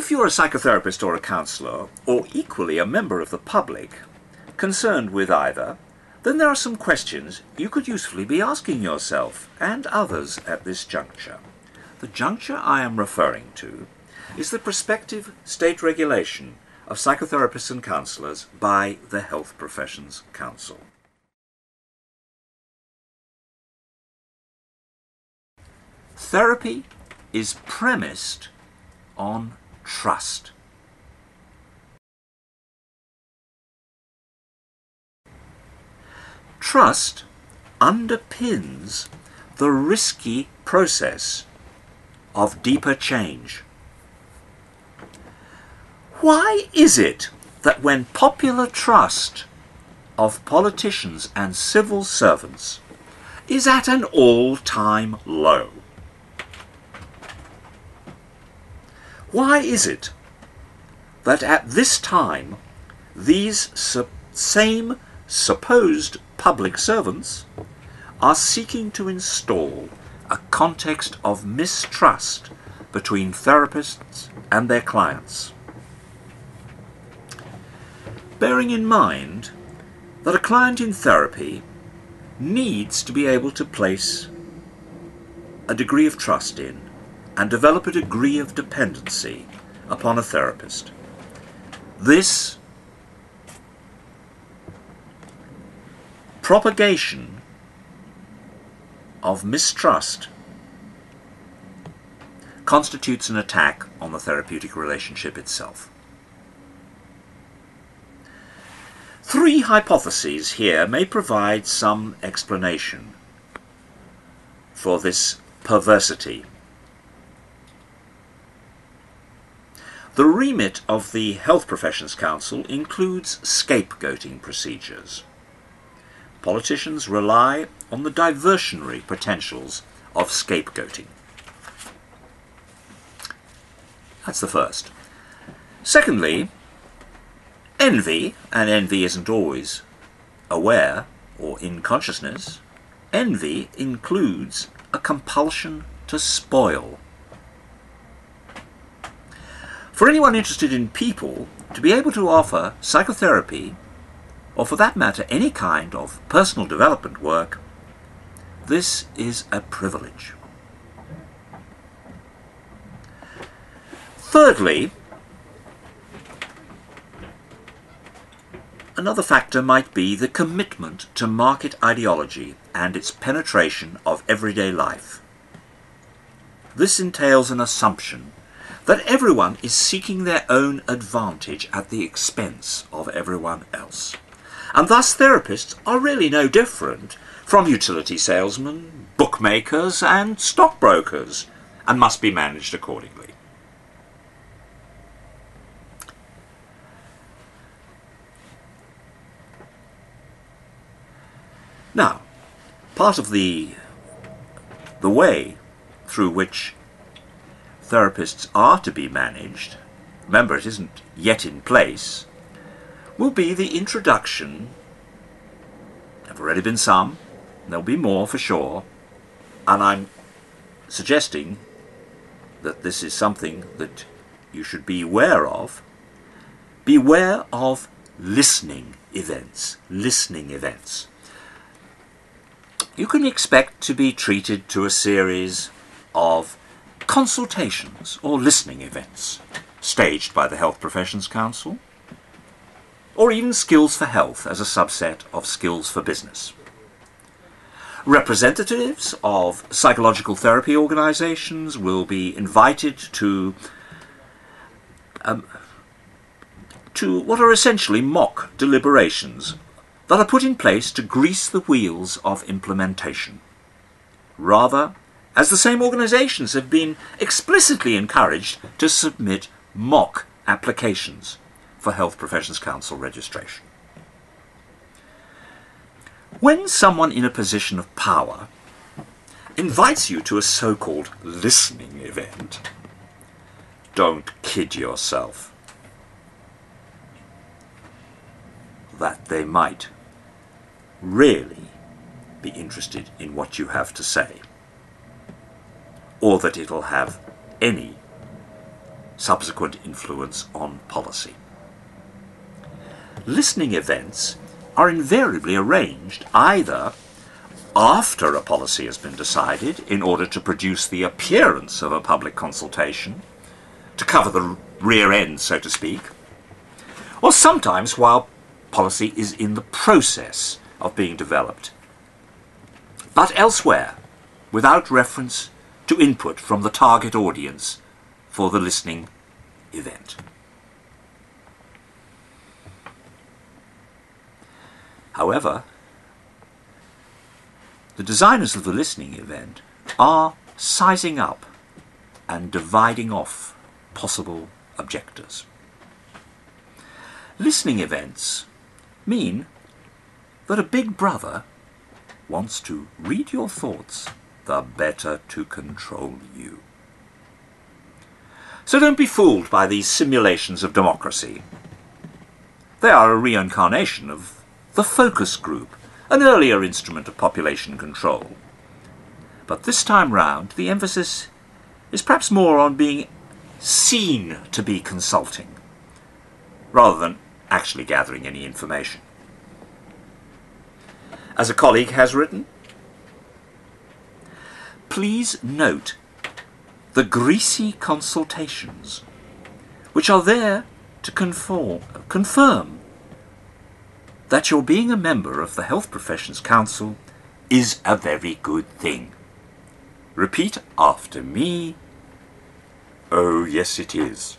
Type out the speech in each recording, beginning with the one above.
If you're a psychotherapist or a counsellor, or equally a member of the public, concerned with either, then there are some questions you could usefully be asking yourself and others at this juncture. The juncture I am referring to is the prospective state regulation of psychotherapists and counsellors by the Health Professions Council. Therapy is premised on trust. Trust underpins the risky process of deeper change. Why is it that when popular trust of politicians and civil servants is at an all-time low? Why is it that at this time these same supposed public servants are seeking to install a context of mistrust between therapists and their clients? Bearing in mind that a client in therapy needs to be able to place a degree of trust in and develop a degree of dependency upon a therapist. This propagation of mistrust constitutes an attack on the therapeutic relationship itself. Three hypotheses here may provide some explanation for this perversity. The remit of the Health Professions Council includes scapegoating procedures. Politicians rely on the diversionary potentials of scapegoating. That's the first. Secondly, envy, and envy isn't always aware or in consciousness, envy includes a compulsion to spoil. For anyone interested in people, to be able to offer psychotherapy, or for that matter any kind of personal development work, this is a privilege. Thirdly, another factor might be the commitment to market ideology and its penetration of everyday life. This entails an assumption that everyone is seeking their own advantage at the expense of everyone else. And thus therapists are really no different from utility salesmen, bookmakers and stockbrokers, and must be managed accordingly. Now, part of the way through which therapists are to be managed, remember it isn't yet in place, will be the introduction. There have already been some, there'll be more for sure, and I'm suggesting that this is something that you should be aware of. Beware of listening events. You can expect to be treated to a series of consultations or listening events staged by the Health Professions Council, or even Skills for Health as a subset of Skills for Business. Representatives of psychological therapy organizations will be invited to what are essentially mock deliberations that are put in place to grease the wheels of implementation. Rather, as the same organizations have been explicitly encouraged to submit mock applications for Health Professions Council registration. When someone in a position of power invites you to a so-called listening event, don't kid yourself that they might really be interested in what you have to say, or that it'll have any subsequent influence on policy. Listening events are invariably arranged either after a policy has been decided in order to produce the appearance of a public consultation, to cover the rear end, so to speak, or sometimes while policy is in the process of being developed, but elsewhere, without reference to input from the target audience for the listening event. However, the designers of the listening event are sizing up and dividing off possible objectors. Listening events mean that a big brother wants to read your thoughts the better to control you. So don't be fooled by these simulations of democracy. They are a reincarnation of the focus group, an earlier instrument of population control. But this time round, the emphasis is perhaps more on being seen to be consulting, rather than actually gathering any information. As a colleague has written, please note the greasy consultations, which are there to confirm that your being a member of the Health Professions Council is a very good thing. Repeat after me. Oh, yes, it is.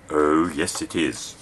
Oh, yes, it is.